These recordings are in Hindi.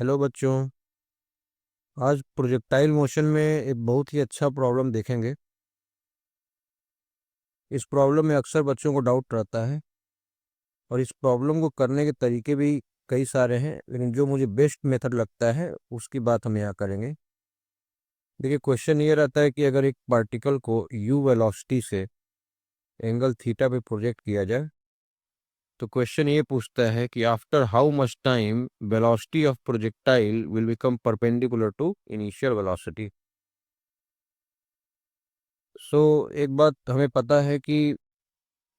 हेलो बच्चों। आज प्रोजेक्टाइल मोशन में एक बहुत ही अच्छा प्रॉब्लम देखेंगे। इस प्रॉब्लम में अक्सर बच्चों को डाउट रहता है और इस प्रॉब्लम को करने के तरीके भी कई सारे हैं, लेकिन जो मुझे बेस्ट मेथड लगता है उसकी बात हम यहाँ करेंगे। देखिए, क्वेश्चन ये रहता है कि अगर एक पार्टिकल को u वेलोसिटी से एंगल थीटा पे प्रोजेक्ट किया जाए तो क्वेश्चन ये पूछता है कि after how much time velocity of projectile will become perpendicular to initial velocity. एक बात हमें पता है कि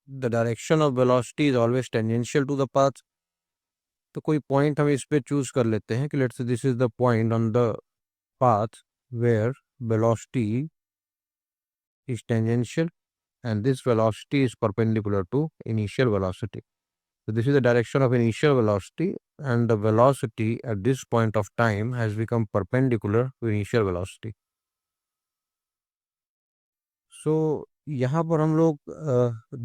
the direction of velocity is always tangential to the path। तो कोई पॉइंट हम इस पे चूज कर लेते हैं कि let's say this is the point on the path where velocity is tangential and this velocity is perpendicular to initial velocity. So this is the direction of initial velocity and the velocity at this point of time has become perpendicular to initial velocity. यहाँ पर हम लोग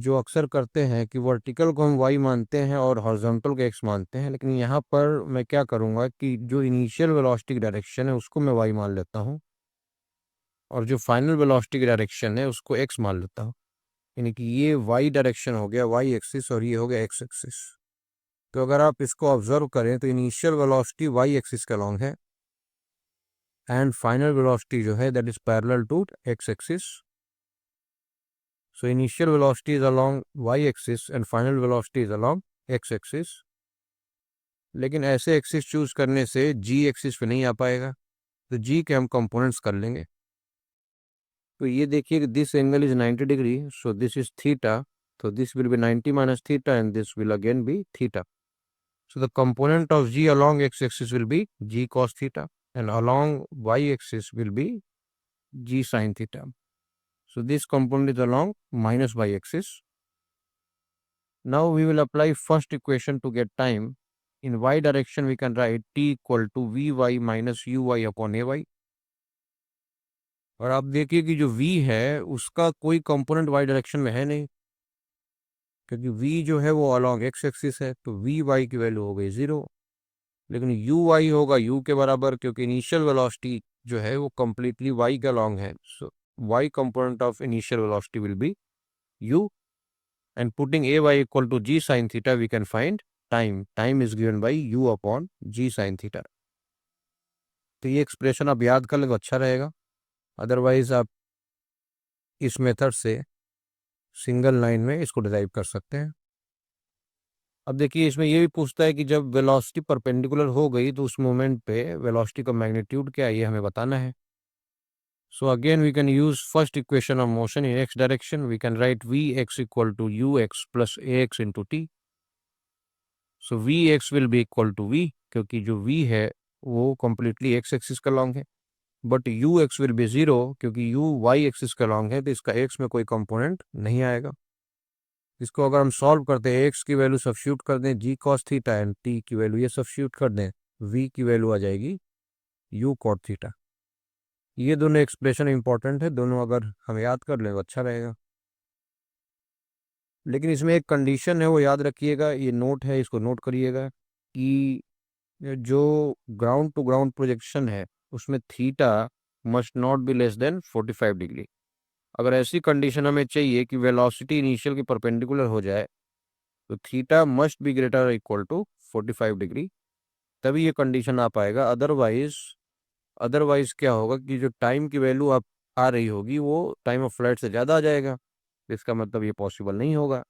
जो अक्सर करते हैं कि वर्टिकल को हम वाई मानते हैं और हॉरिजॉन्टल को एक्स मानते हैं, लेकिन यहाँ पर मैं क्या करूँगा कि जो इनिशियल वेलोसिटी की डायरेक्शन है उसको मैं वाई मान लेता हूँ और जो फाइनल वेलोसिटी की डायरेक्शन है उसको एक्स मान लेता हूँ। यानी कि ये वाई डायरेक्शन हो गया, वाई एक्सिस, और ये हो गया एक्स एक्सिस। तो अगर आप इसको ऑब्जर्व करें तो इनिशियल वेलोसिटी वाई एक्सिस के अलॉन्ग है एंड फाइनल वेलोसिटी जो है that is parallel to X axis. So initial velocity is along y-axis and final velocity is along x-axis। लेकिन ऐसे एक्सिस चूज करने से g एक्सिस पे नहीं आ पाएगा, तो g के हम कंपोनेंट्स कर लेंगे। तो ये देखिए कि this angle is 90 degree, so this is theta, तो this will be 90 minus theta and this will again be theta. So the component of g along x-axis will be g cos theta and along y-axis will be g sin theta. So this component is along minus y-axis. Now we will apply first equation to get time. In y direction we can write t equal to vy minus uy upon ay। और आप देखिए कि जो v है उसका कोई कंपोनेंट y डायरेक्शन में है नहीं, क्योंकि v जो है वो अलॉन्ग x एक्सिस है, तो vy की वैल्यू हो गई 0। लेकिन uy होगा u के बराबर, क्योंकि इनिशियल वेलोसिटी जो है वो कंप्लीटली y के अलॉन्ग है। सो y component of initial velocity will be u, and putting ay equal to g sin theta we can find time. Time is given by u upon g sin theta। तो ये एक्सप्रेशन आप याद कर ले तो अच्छा रहेगा, अदरवाइज आप इस मेथड से सिंगल लाइन में इसको डिराइव कर सकते हैं। अब देखिए, इसमें ये भी पूछता है कि जब वेलोसिटी परपेंडिकुलर हो गई तो उस मोमेंट पे वेलोसिटी का मैग्नीट्यूड क्या है, ये हमें बताना है। So again we can use first equation of motion in x direction. We can write vx equal to ux plus ax into t। So vx will be equal to v, क्योंकि जो v है वो completely x एक्सिस का लॉन्ग है, बट ux will be 0 क्योंकि u y एक्सिस का लॉन्ग है, तो इसका x में कोई कंपोनेंट नहीं आएगा। इसको अगर हम सॉल्व करते हैं, x की वैल्यू सब्स्टिट्यूट कर दें g cos theta and t की वैल्यू ये सब्स्टिट्यूट कर दें, v की वैल्यू आ जाएगी u cot थीटा। ये दोनों एक्सप्रेशन इंपॉर्टेंट है, दोनों अगर हम याद कर लें तो अच्छा रहेगा। लेकिन इसमें एक कंडीशन है, वो याद रखिएगा, ये नोट है, इसको नोट करिएगा कि जो ग्राउंड टू ग्राउंड प्रोजेक्शन है उसमें theta must not be less than 45 degree. अगर ऐसी कंडीशन हमें चाहिए कि वेलोसिटी इनिशियल के परपेंडिकुलर हो जाए तो theta must be greater equal to 45 degree, तभी ये कंडीशन आ पाएगा। अदरवाइज अदरवाइज क्या होगा कि जो टाइम की वैल्यू आप आ रही होगी वो टाइम ऑफ फ्लाइट से ज़्यादा आ जाएगा, इसका मतलब ये पॉसिबल नहीं होगा।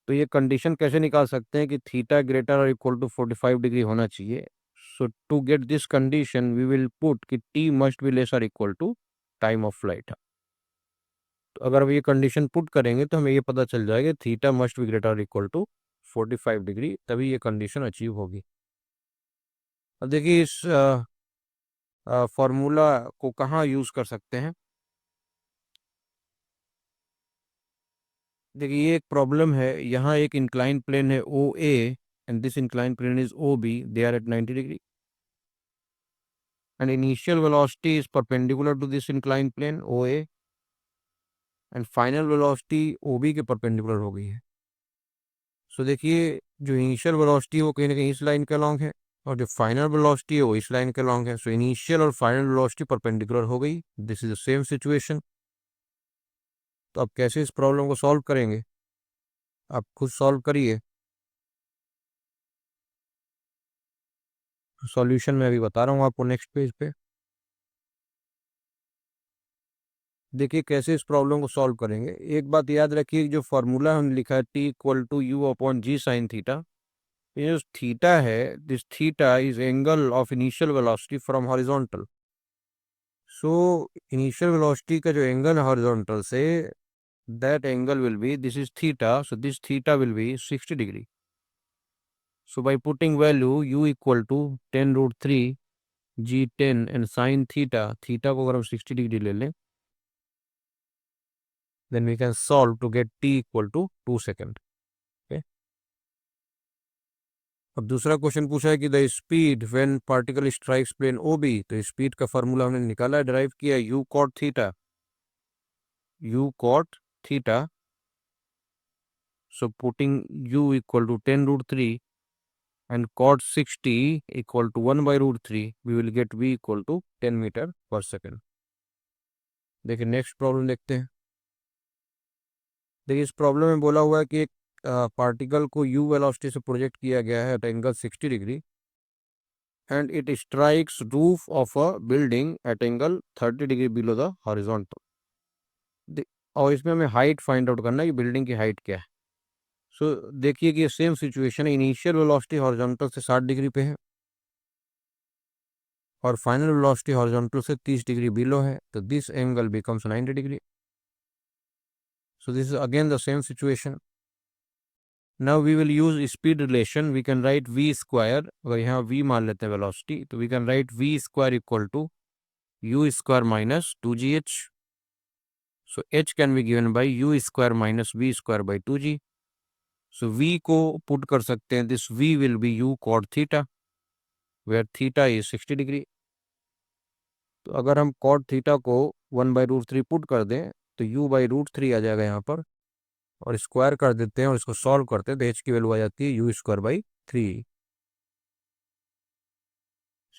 तो ये कंडीशन कैसे निकाल सकते हैं कि थीटा ग्रेटर और इक्वल टू 45 डिग्री होना चाहिए। So to get this condition we will put कि टी मस्ट बी लेस और equal to time of flight. तो अगर हम ये कंडीशन पुट करेंगे तो हमें ये पता चल जाएगा थीटा मस्ट बी ग्रेटर और इक्वल टू 45 डिग्री, तभी ये कंडीशन अचीव होगी। अब देखिए, इस फॉर्मूला को कहाँ यूज कर सकते हैं। देखिए, ये एक प्रॉब्लम है, यहाँ एक इंक्लाइन प्लेन है O A and this incline plane is O B, they are at 90 degree and initial velocity is perpendicular to this inclined plane OA and final velocity OB के परपेंडिकुलर हो गई है। सो देखिए, जो इनिशियल वेलोसिटी है वो कहीं ना कहीं इस लाइन के अलॉन्ग है, और जो फाइनल वेलोसिटी है वो इस लाइन के लॉन्ग है। सो इनिशियल और फाइनल वेलोसिटी परपेंडिकुलर हो गई। This is the same situation. तो अब कैसे इस प्रॉब्लम को सॉल्व करेंगे, आप खुद सॉल्व करिए। सॉल्यूशन मैं अभी बता रहा हूँ आपको नेक्स्ट पेज पे। देखिए कैसे इस प्रॉब्लम को सॉल्व करेंगे। एक बात याद रखिए, जो फॉर्मूला हमने लिखा है t equal to u upon g sine theta, ये जो थीटा है, this theta is angle of initial velocity from horizontal. So initial velocity का जो एंगल है हॉरिजॉन्टल से, that angle will be, this is theta, so this theta will be 60 degree. So by putting value u equal to 10√3 g10 and sine theta, theta को अगर हम 60 डिग्री ले लें, then we can solve to get t equal to 2 second. okay? अब दूसरा क्वेश्चन पूछा है कि the speed when particle strikes plane OB, तो स्पीड का फार्मूला हमने निकाला है, डिराइव किया u cot theta, u cot theta. so putting u equal to 10√3 and cot 60 equal to 1/√3, we will get v equal to 10 metre पर सेकेंड। देखिए नेक्स्ट प्रॉब्लम देखते हैं। देखिए इस प्रॉब्लम में बोला हुआ है कि एक पार्टिकल को u वेलोसिटी से प्रोजेक्ट किया गया है at angle 60 degree and it strikes roof of a building at angle 30 degree below the horizontal। और इसमें हमें हाइट फाइंड आउट करना है कि बिल्डिंग की हाइट क्या है। सो देखिए कि ये सेम सिचुएशन है, इनिशियल वेलोसिटी हॉरिजॉन्टल से 60 डिग्री पे है और फाइनल वेलोसिटी हॉरिजॉन्टल से 30 डिग्री बिलो है, तो this angle becomes 90 degree. So this is again the same situation. Now we will use speed relation, we can write v square, अगर यहाँ v मान लेते हैं वेलोसिटी, तो we can write v square equal to u square minus 2gh। So h can be given by u square minus v square by 2g। So v को पुट कर सकते हैं, this v will be u cot theta where theta is 60 degree. तो अगर हम cot theta को 1/√3 पुट कर दें तो u by √3 आ जाएगा यहाँ पर, और स्क्वायर कर देते हैं और इसको सॉल्व करते हैं तो h की वैल्यू आ जाती है u square by 3।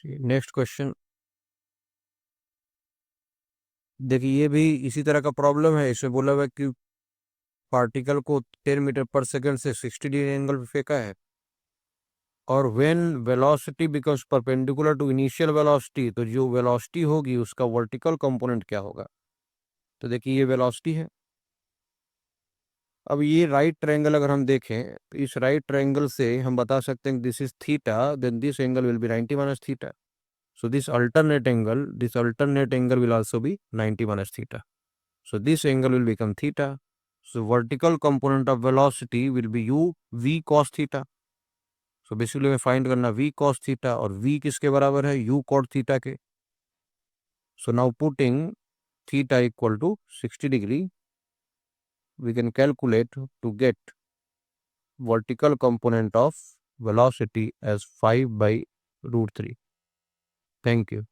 Next question देखिए, ये भी इसी तरह का प्रॉब्लम है। इसमें बोला हुआ है कि पार्टिकल को 10 मीटर पर सेकंड से 60 डिग्री एंगल पे फेंका है, और when velocity becomes perpendicular to initial velocity, तो जो वेलोसिटी होगी उसका वर्टिकल कंपोनेंट क्या होगा। तो देखिए ये वेलोसिटी है। अब ये राइट ट्रायंगल अगर हम देखें तो इस राइट ट्रायंगल से हम बता सकते हैं this is theta, then this angle will be 90 minus theta. So this alternate angle will also be 90 minus theta. So this angle will become theta. So vertical component of velocity will be u v cos theta. So basically हमें फाइंड करना v cos थीटा, और v किसके बराबर है, u cot थीटा के। So now putting theta equal to 60 degree, we can calculate to get vertical component of velocity as 5/√3। Thank you.